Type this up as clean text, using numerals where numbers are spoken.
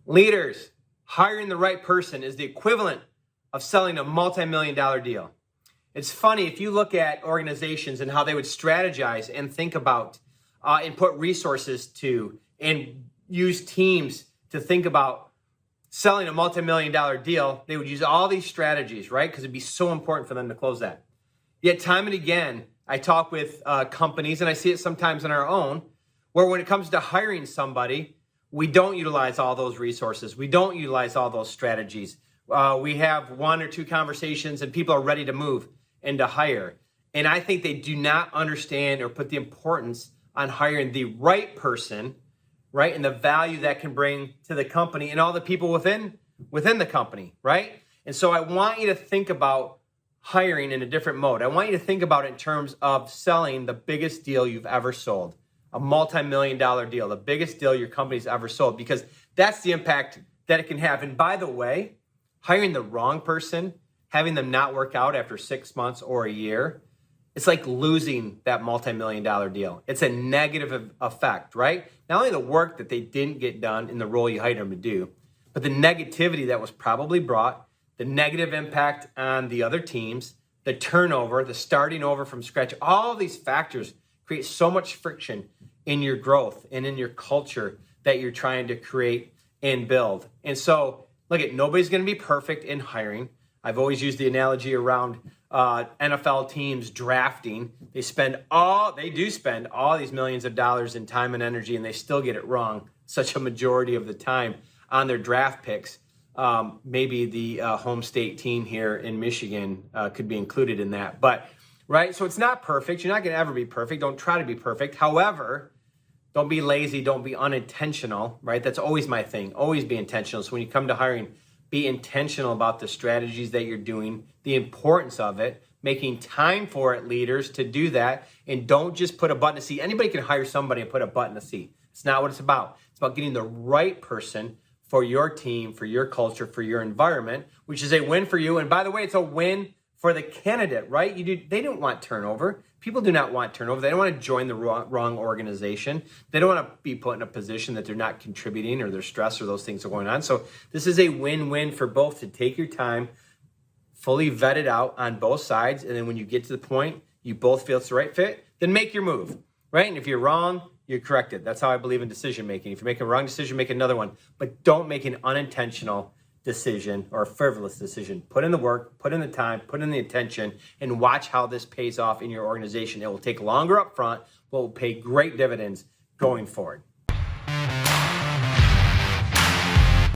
Leaders, hiring the right person is the equivalent of selling a multi-million-dollar deal. It's funny, if you look at organizations and how they would strategize and think about and put resources to and use teams to think about selling a multi-million-dollar deal, they would use all these strategies, right? Because it'd be so important for them to close that. Yet time and again, I talk with companies, and I see it sometimes on our own, where when it comes to hiring somebody, we don't utilize all those resources. We don't utilize all those strategies. We have one or two conversations and people are ready to move and to hire. And I think they do not understand or put the importance on hiring the right person, right? And the value that can bring to the company and all the people within the company, right? And so I want you to think about hiring in a different mode. I want you to think about it in terms of selling the biggest deal you've ever sold, a multi-million-dollar deal, the biggest deal your company's ever sold, because that's the impact that it can have. And by the way, hiring the wrong person, having them not work out after 6 months or a year, it's like losing that multi-million-dollar deal. It's a negative effect, right? Not only the work that they didn't get done in the role you hired them to do, but the negativity that was probably brought, the negative impact on the other teams, the turnover, the starting over from scratch. All of these factors create so much friction in your growth and in your culture that you're trying to create and build. And so, look, nobody's going to be perfect in hiring. I've always used the analogy around NFL teams drafting. They do spend all these millions of dollars in time and energy, and they still get it wrong such a majority of the time on their draft picks. Maybe the home state team here in Michigan could be included in that. But, right, so it's not perfect. You're not going to ever be perfect. Don't try to be perfect. However, don't be lazy. Don't be unintentional, right? That's always my thing. Always be intentional. So when you come to hiring, be intentional about the strategies that you're doing, the importance of it, making time for it, leaders, to do that. And don't just put a button to see. Anybody can hire somebody and put a button to see. It's not what it's about. It's about getting the right person for your team, for your culture, for your environment, which is a win for you. And by the way, it's a win for the candidate, right? They don't want turnover. People do not want turnover. They don't want to join the wrong organization. They don't want to be put in a position that they're not contributing or they're stressed or those things are going on. So this is a win-win for both, to take your time, fully vet it out on both sides. And then when you get to the point you both feel it's the right fit, then make your move, right? And if you're wrong, you're corrected. That's how I believe in decision making. If you make a wrong decision, make another one. But don't make an unintentional decision or a frivolous decision. Put in the work, put in the time, put in the attention, and watch how this pays off in your organization. It will take longer up front, but will pay great dividends going forward.